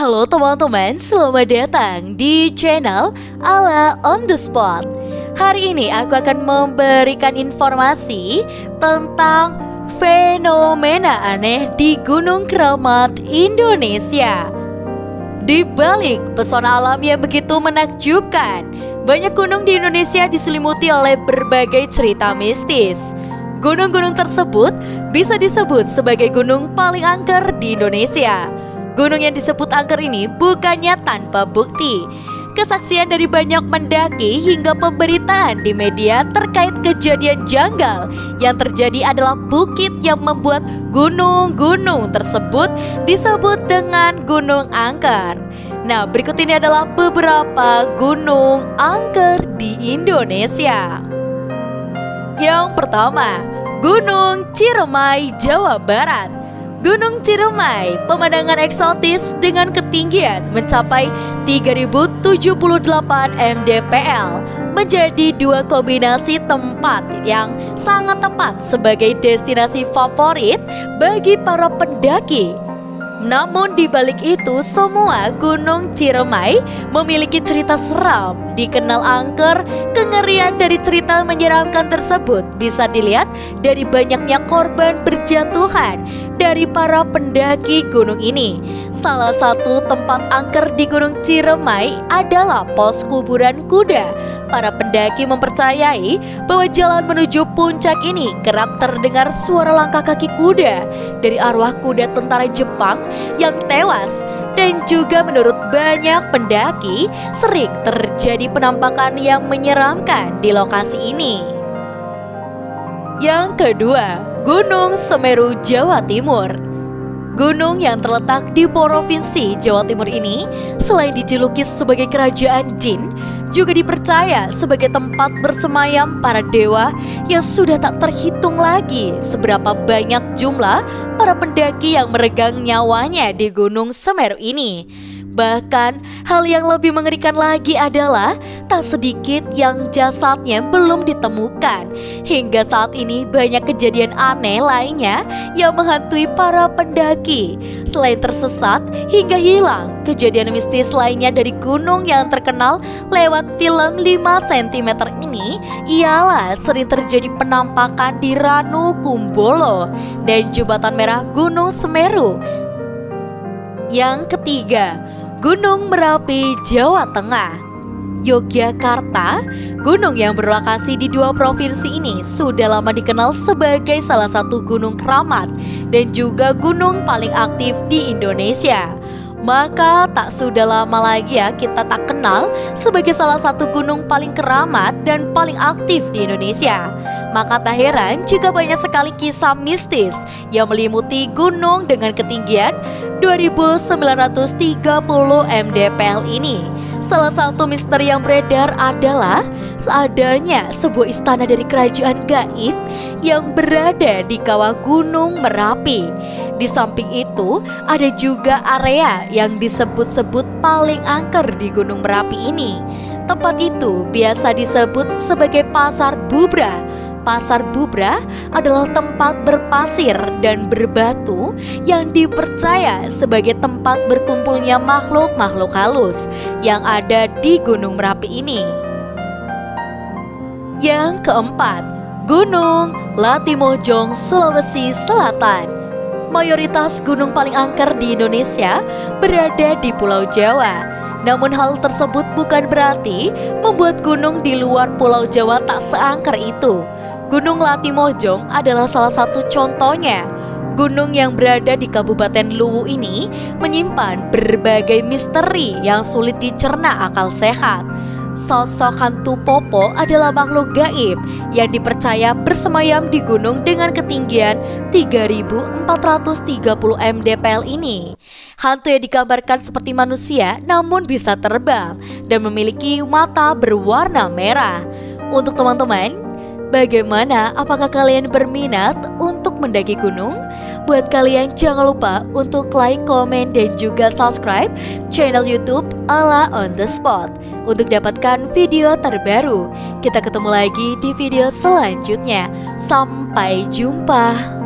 Halo teman-teman, selamat datang di channel Ala on the Spot. Hari ini aku akan memberikan informasi tentang fenomena aneh di Gunung Keramat, Indonesia. Di balik pesona alam yang begitu menakjubkan, banyak gunung di Indonesia diselimuti oleh berbagai cerita mistis. Gunung-gunung tersebut bisa disebut sebagai gunung paling angker di Indonesia. Gunung yang disebut angker ini bukannya tanpa bukti. Kesaksian dari banyak pendaki hingga pemberitaan di media terkait kejadian janggal yang terjadi adalah bukit yang membuat gunung-gunung tersebut disebut dengan gunung angker. Nah, berikut ini adalah beberapa gunung angker di Indonesia. Yang pertama, Gunung Ciremai, Jawa Barat. Gunung Ciremai, pemandangan eksotis dengan ketinggian mencapai 3078 mdpl, menjadi dua kombinasi tempat yang sangat tepat sebagai destinasi favorit bagi para pendaki. Namun di balik itu semua, Gunung Ciremai memiliki cerita seram. Dikenal angker, kengerian dari cerita menyeramkan tersebut bisa dilihat dari banyaknya korban berjatuhan dari para pendaki gunung ini. Salah satu tempat angker di Gunung Ciremai adalah pos kuburan kuda. Para pendaki mempercayai bahwa jalan menuju puncak ini kerap terdengar suara langkah kaki kuda dari arwah kuda tentara Jepang yang tewas. Dan juga menurut banyak pendaki, sering terjadi penampakan yang menyeramkan di lokasi ini. Yang kedua, Gunung Semeru, Jawa Timur. Gunung yang terletak di Provinsi Jawa Timur ini, selain dijuluki sebagai kerajaan jin, juga dipercaya sebagai tempat bersemayam para dewa yang sudah tak terhitung lagi seberapa banyak jumlah para pendaki yang meregang nyawanya di Gunung Semeru ini. Bahkan hal yang lebih mengerikan lagi adalah tak sedikit yang jasadnya belum ditemukan. Hingga saat ini banyak kejadian aneh lainnya yang menghantui para pendaki. Selain tersesat hingga hilang, kejadian mistis lainnya dari gunung yang terkenal lewat film 5 cm ini ialah sering terjadi penampakan di Ranu Kumbolo dan Jembatan Merah Gunung Semeru. Yang ketiga, Gunung Merapi, Jawa Tengah. Yogyakarta, gunung yang berlokasi di dua provinsi ini sudah lama dikenal sebagai salah satu gunung keramat dan juga gunung paling aktif di Indonesia. Maka tak sudah lama lagi kita tak kenal sebagai salah satu gunung paling keramat dan paling aktif di Indonesia. Maka tak heran jika banyak sekali kisah mistis yang melimuti gunung dengan ketinggian 2930 mdpl ini. Salah satu misteri yang beredar adalah seadanya sebuah istana dari kerajaan gaib yang berada di kawah Gunung Merapi. Di samping itu, ada juga area yang disebut-sebut paling angker di Gunung Merapi ini. Tempat itu biasa disebut sebagai Pasar Bubra. Pasar Bubra adalah tempat berpasir dan berbatu yang dipercaya sebagai tempat berkumpulnya makhluk-makhluk halus yang ada di Gunung Merapi ini. Yang keempat, Gunung Latimojong, Sulawesi Selatan. Mayoritas gunung paling angker di Indonesia berada di Pulau Jawa. Namun hal tersebut bukan berarti membuat gunung di luar Pulau Jawa tak seangker itu. Gunung Latimojong adalah salah satu contohnya. Gunung yang berada di Kabupaten Luwu ini menyimpan berbagai misteri yang sulit dicerna akal sehat. Sosok hantu Popo adalah makhluk gaib yang dipercaya bersemayam di gunung dengan ketinggian 3430 mdpl ini. Hantu yang digambarkan seperti manusia namun bisa terbang dan memiliki mata berwarna merah. Untuk teman-teman, bagaimana? Apakah kalian berminat untuk mendaki gunung? Buat kalian jangan lupa untuk like, komen, dan juga subscribe channel YouTube Ala on the Spot untuk dapatkan video terbaru. Kita ketemu lagi di video selanjutnya. Sampai jumpa.